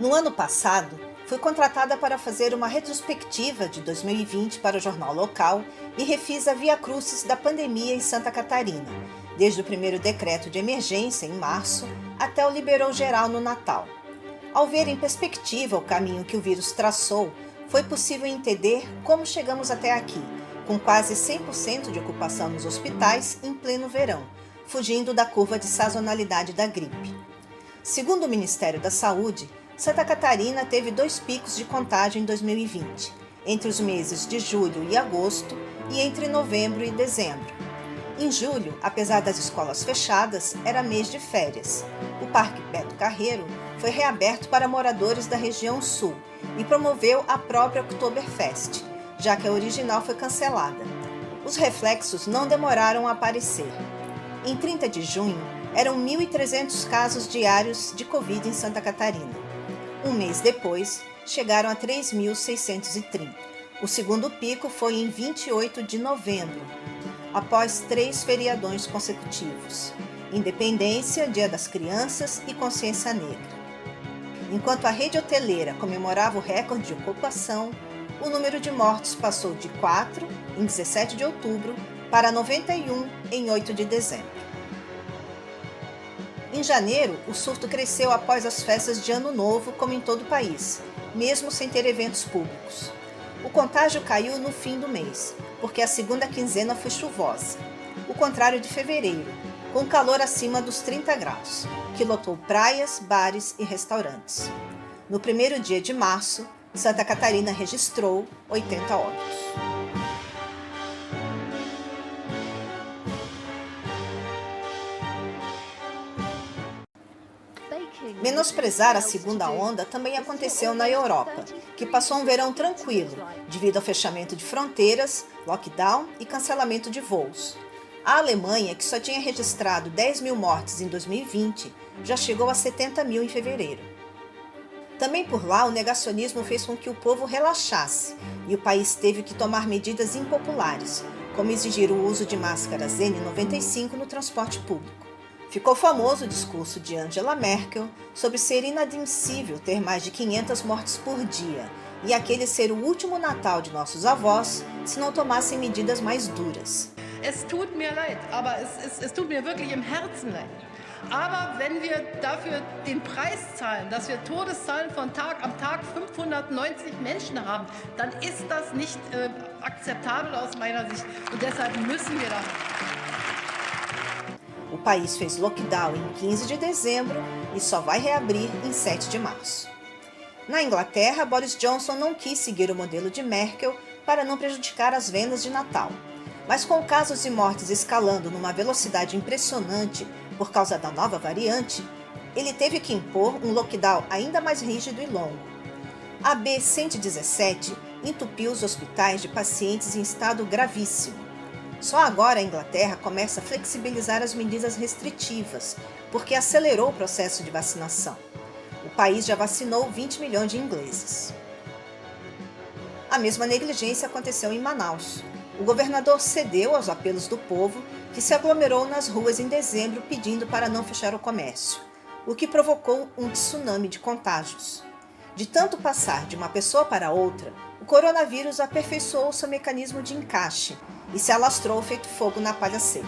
No ano passado, fui contratada para fazer uma retrospectiva de 2020 para o jornal local e refiz a Via Crucis da pandemia em Santa Catarina, desde o primeiro decreto de emergência em março até o liberou geral no Natal. Ao ver em perspectiva o caminho que o vírus traçou, foi possível entender como chegamos até aqui, com quase 100% de ocupação nos hospitais em pleno verão, fugindo da curva de sazonalidade da gripe. Segundo o Ministério da Saúde, Santa Catarina teve 2 picos de contágio em 2020, entre os meses de julho e agosto e entre novembro e dezembro. Em julho, apesar das escolas fechadas, era mês de férias. O Parque Beto Carreiro foi reaberto para moradores da região sul e promoveu a própria Oktoberfest, já que a original foi cancelada. Os reflexos não demoraram a aparecer. Em 30 de junho, eram 1.300 casos diários de Covid em Santa Catarina. Um mês depois, chegaram a 3.630. O segundo pico foi em 28 de novembro, após 3 feriadões consecutivos: Independência, Dia das Crianças e Consciência Negra. Enquanto a rede hoteleira comemorava o recorde de ocupação, o número de mortos passou de 4 em 17 de outubro para 91 em 8 de dezembro. Em janeiro, o surto cresceu após as festas de Ano Novo, como em todo o país, mesmo sem ter eventos públicos. O contágio caiu no fim do mês, porque a segunda quinzena foi chuvosa, o contrário de fevereiro, com calor acima dos 30 graus, que lotou praias, bares e restaurantes. No primeiro dia de março, Santa Catarina registrou 80 óbitos. Menosprezar a segunda onda também aconteceu na Europa, que passou um verão tranquilo, devido ao fechamento de fronteiras, lockdown e cancelamento de voos. A Alemanha, que só tinha registrado 10 mil mortes em 2020, já chegou a 70 mil em fevereiro. Também por lá, o negacionismo fez com que o povo relaxasse e o país teve que tomar medidas impopulares, como exigir o uso de máscaras N95 no transporte público. Ficou famoso o discurso de Angela Merkel sobre ser inadmissível ter mais de 500 mortes por dia e aquele ser o último Natal de nossos avós se não tomassem medidas mais duras. Es tut mir leid, aber es tut mir wirklich im Herzen leid. Aber wenn wir dafür den Preis zahlen, dass wir Todeszahlen von Tag am Tag 590 Menschen haben, dann ist das nicht akzeptabel aus meiner Sicht. Und deshalb müssen wir da. O país fez lockdown em 15 de dezembro e só vai reabrir em 7 de março. Na Inglaterra, Boris Johnson não quis seguir o modelo de Merkel para não prejudicar as vendas de Natal. Mas com casos e mortes escalando numa velocidade impressionante por causa da nova variante, ele teve que impor um lockdown ainda mais rígido e longo. A B117 entupiu os hospitais de pacientes em estado gravíssimo. Só agora a Inglaterra começa a flexibilizar as medidas restritivas, porque acelerou o processo de vacinação. O país já vacinou 20 milhões de ingleses. A mesma negligência aconteceu em Manaus. O governador cedeu aos apelos do povo, que se aglomerou nas ruas em dezembro pedindo para não fechar o comércio, o que provocou um tsunami de contágios. De tanto passar de uma pessoa para outra, o coronavírus aperfeiçoou seu mecanismo de encaixe e se alastrou feito fogo na palha seca.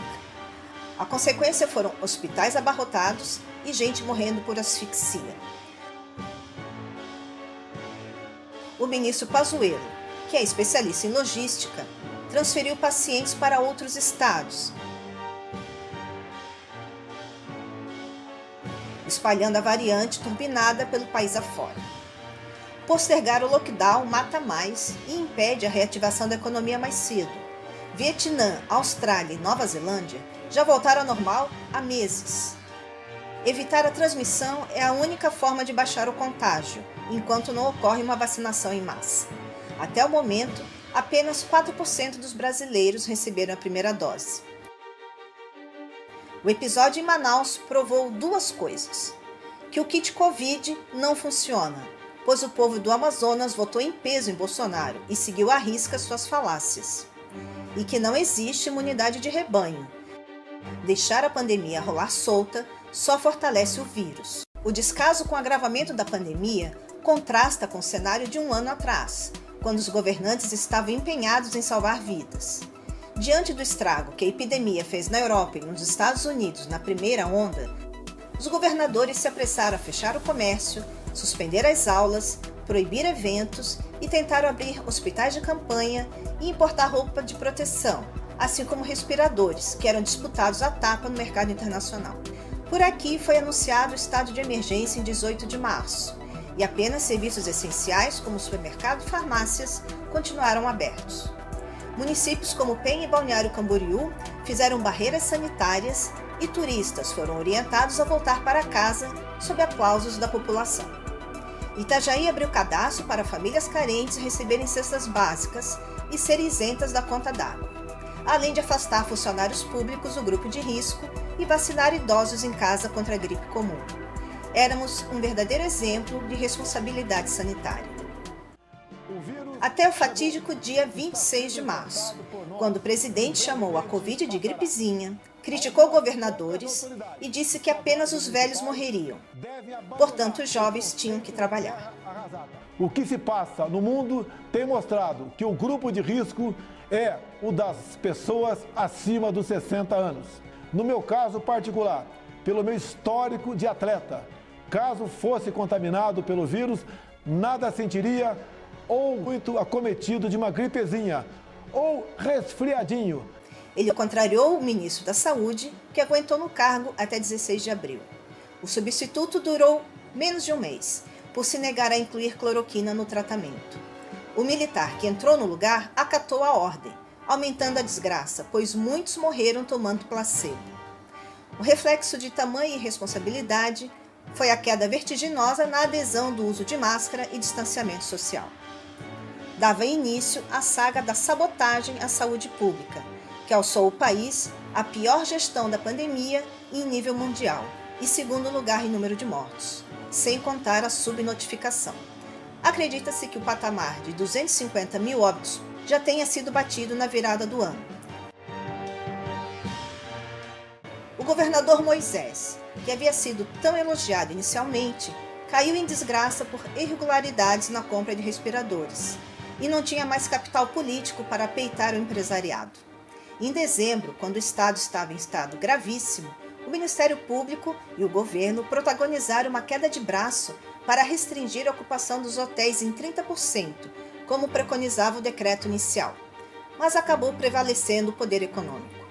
A consequência foram hospitais abarrotados e gente morrendo por asfixia. O ministro Pazuello, que é especialista em logística, transferiu pacientes para outros estados, espalhando a variante turbinada pelo país afora. Postergar o lockdown mata mais e impede a reativação da economia mais cedo. Vietnã, Austrália e Nova Zelândia já voltaram ao normal há meses. Evitar a transmissão é a única forma de baixar o contágio, enquanto não ocorre uma vacinação em massa. Até o momento, apenas 4% dos brasileiros receberam a primeira dose. O episódio em Manaus provou 2 coisas: que o kit Covid não funciona, pois o povo do Amazonas votou em peso em Bolsonaro e seguiu à risca suas falácias, e que não existe imunidade de rebanho. Deixar a pandemia rolar solta só fortalece o vírus. O descaso com o agravamento da pandemia contrasta com o cenário de um ano atrás, quando os governantes estavam empenhados em salvar vidas. Diante do estrago que a epidemia fez na Europa e nos Estados Unidos na primeira onda, os governadores se apressaram a fechar o comércio, suspender as aulas, proibir eventos e tentaram abrir hospitais de campanha e importar roupa de proteção, assim como respiradores, que eram disputados à tapa no mercado internacional. Por aqui foi anunciado o estado de emergência em 18 de março, e apenas serviços essenciais, como supermercado e farmácias, continuaram abertos. Municípios como Penha e Balneário Camboriú fizeram barreiras sanitárias e turistas foram orientados a voltar para casa sob aplausos da população. Itajaí abriu cadastro para famílias carentes receberem cestas básicas e serem isentas da conta d'água, além de afastar funcionários públicos do grupo de risco e vacinar idosos em casa contra a gripe comum. Éramos um verdadeiro exemplo de responsabilidade sanitária. Até o fatídico dia 26 de março, quando o presidente chamou a Covid de gripezinha, criticou governadores e disse que apenas os velhos morreriam. Portanto, os jovens tinham que trabalhar. O que se passa no mundo tem mostrado que o grupo de risco é o das pessoas acima dos 60 anos. No meu caso particular, pelo meu histórico de atleta, caso fosse contaminado pelo vírus, nada sentiria ou muito acometido de uma gripezinha ou resfriadinho. Ele contrariou o ministro da Saúde, que aguentou no cargo até 16 de abril. O substituto durou menos de um mês, por se negar a incluir cloroquina no tratamento. O militar que entrou no lugar acatou a ordem, aumentando a desgraça, pois muitos morreram tomando placebo. O reflexo de tamanha irresponsabilidade foi a queda vertiginosa na adesão do uso de máscara e distanciamento social. Dava início à saga da sabotagem à saúde pública, que alçou o país à pior gestão da pandemia em nível mundial e segundo lugar em número de mortos, sem contar a subnotificação. Acredita-se que o patamar de 250 mil óbitos já tenha sido batido na virada do ano. O governador Moisés, que havia sido tão elogiado inicialmente, caiu em desgraça por irregularidades na compra de respiradores e não tinha mais capital político para peitar o empresariado. Em dezembro, quando o Estado estava em estado gravíssimo, o Ministério Público e o governo protagonizaram uma queda de braço para restringir a ocupação dos hotéis em 30%, como preconizava o decreto inicial, mas acabou prevalecendo o poder econômico.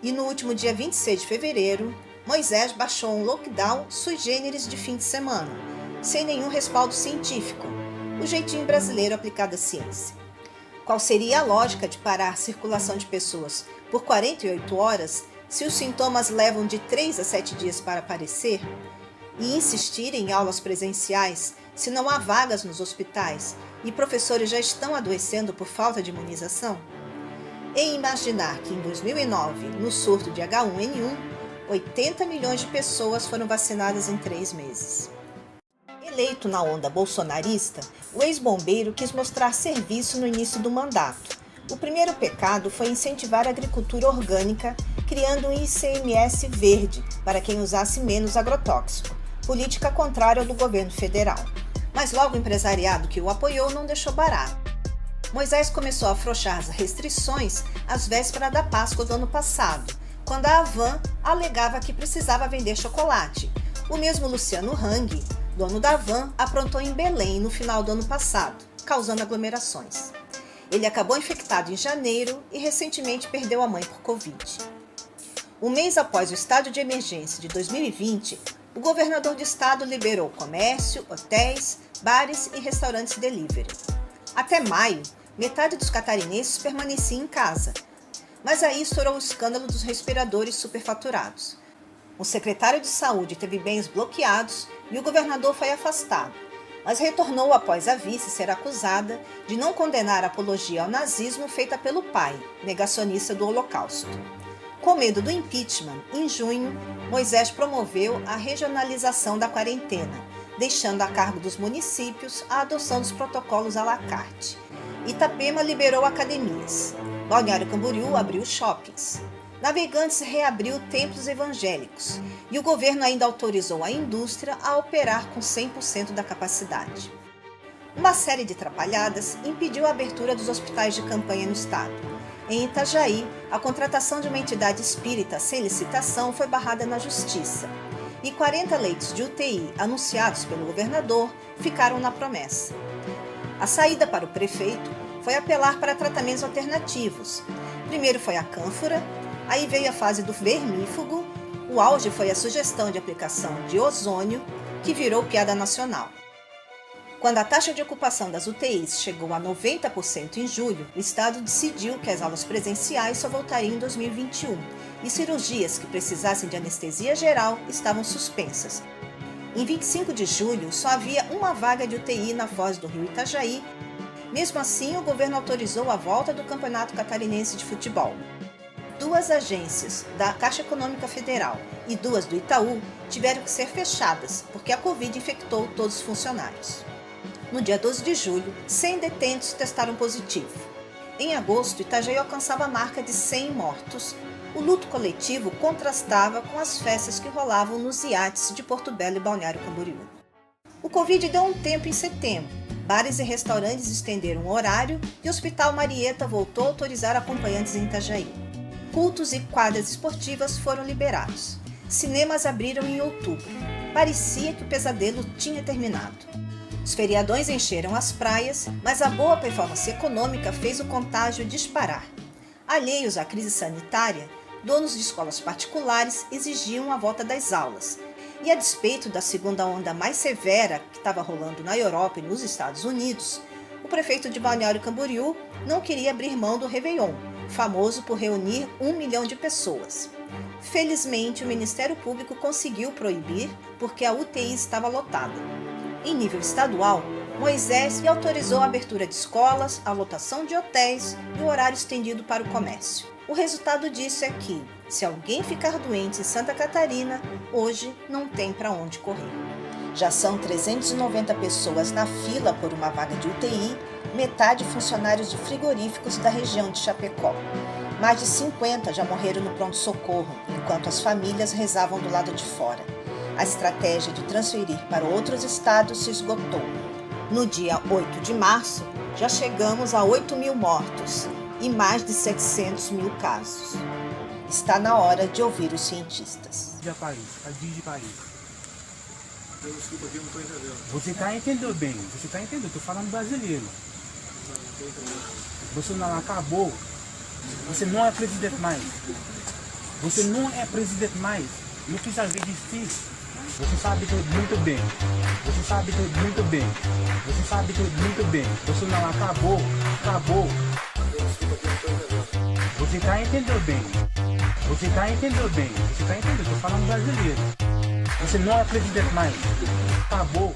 E no último dia 26 de fevereiro, Moisés baixou um lockdown sui generis de fim de semana, sem nenhum respaldo científico, o jeitinho brasileiro aplicado à ciência. Qual seria a lógica de parar a circulação de pessoas por 48 horas se os sintomas levam de 3 a 7 dias para aparecer? E insistir em aulas presenciais se não há vagas nos hospitais e professores já estão adoecendo por falta de imunização? E imaginar que em 2009, no surto de H1N1, 80 milhões de pessoas foram vacinadas em 3 meses. Eleito na onda bolsonarista, o ex-bombeiro quis mostrar serviço no início do mandato. O primeiro pecado foi incentivar a agricultura orgânica, criando um ICMS verde para quem usasse menos agrotóxico, política contrária ao do governo federal. Mas logo o empresariado que o apoiou não deixou barato. Moisés começou a afrouxar as restrições às vésperas da Páscoa do ano passado, quando a Havan alegava que precisava vender chocolate. O mesmo Luciano Hang, dono da Havan, aprontou em Belém no final do ano passado, causando aglomerações. Ele acabou infectado em janeiro e recentemente perdeu a mãe por Covid. Um mês após o estado de emergência de 2020, o governador do estado liberou comércio, hotéis, bares e restaurantes delivery. Até maio, metade dos catarinenses permanecia em casa, mas aí estourou o escândalo dos respiradores superfaturados. O secretário de saúde teve bens bloqueados e o governador foi afastado, mas retornou após a vice ser acusada de não condenar a apologia ao nazismo feita pelo pai, negacionista do Holocausto. Com medo do impeachment, em junho, Moisés promoveu a regionalização da quarentena, deixando a cargo dos municípios a adoção dos protocolos à la carte. Itapema liberou academias. Balneário Camboriú abriu shoppings. Navegantes reabriu templos evangélicos e o governo ainda autorizou a indústria a operar com 100% da capacidade. Uma série de atrapalhadas impediu a abertura dos hospitais de campanha no estado. Em Itajaí, a contratação de uma entidade espírita sem licitação foi barrada na justiça. E 40 leitos de UTI anunciados pelo governador ficaram na promessa. A saída para o prefeito foi apelar para tratamentos alternativos. Primeiro foi a cânfora, aí veio a fase do vermífugo, o auge foi a sugestão de aplicação de ozônio, que virou piada nacional. Quando a taxa de ocupação das UTIs chegou a 90% em julho, o estado decidiu que as aulas presenciais só voltariam em 2021 e cirurgias que precisassem de anestesia geral estavam suspensas. Em 25 de julho, só havia uma vaga de UTI na Foz do Rio Itajaí. Mesmo assim, o governo autorizou a volta do Campeonato Catarinense de Futebol. 2 agências da Caixa Econômica Federal e 2 do Itaú tiveram que ser fechadas porque a Covid infectou todos os funcionários. No dia 12 de julho, 100 detentos testaram positivo. Em agosto, Itajaí alcançava a marca de 100 mortos. O luto coletivo contrastava com as festas que rolavam nos iates de Porto Belo e Balneário Camboriú. O Covid deu um tempo em setembro. Bares e restaurantes estenderam o horário e o Hospital Marieta voltou a autorizar acompanhantes em Itajaí. Cultos e quadras esportivas foram liberados. Cinemas abriram em outubro. Parecia que o pesadelo tinha terminado. Os feriadões encheram as praias, mas a boa performance econômica fez o contágio disparar. Alheios à crise sanitária, donos de escolas particulares exigiam a volta das aulas. E a despeito da segunda onda mais severa que estava rolando na Europa e nos Estados Unidos, o prefeito de Balneário Camboriú não queria abrir mão do Réveillon, famoso por reunir 1 milhão de pessoas. Felizmente, o Ministério Público conseguiu proibir porque a UTI estava lotada. Em nível estadual, Moisés autorizou a abertura de escolas, a lotação de hotéis e o horário estendido para o comércio. O resultado disso é que, se alguém ficar doente em Santa Catarina, hoje não tem para onde correr. Já são 390 pessoas na fila por uma vaga de UTI, metade funcionários de frigoríficos da região de Chapecó. Mais de 50 já morreram no pronto-socorro, enquanto as famílias rezavam do lado de fora. A estratégia de transferir para outros estados se esgotou. No dia 8 de março, já chegamos a 8.000 mortos e mais de 700 mil casos. Está na hora de ouvir os cientistas. Desculpa aqui, eu não estou entendendo. Você está entendendo bem, você está entendendo, estou falando brasileiro. Você não acabou, você não é presidente mais. Você não é presidente mais. Não precisa ver difícil. Você sabe tudo muito bem. Você sabe tudo muito bem. Você sabe tudo muito bem. Você não acabou, acabou. Você está entendendo bem. Você está entendendo bem. Você está entendendo, estou falando brasileiro. Você não é presidente mais. Acabou.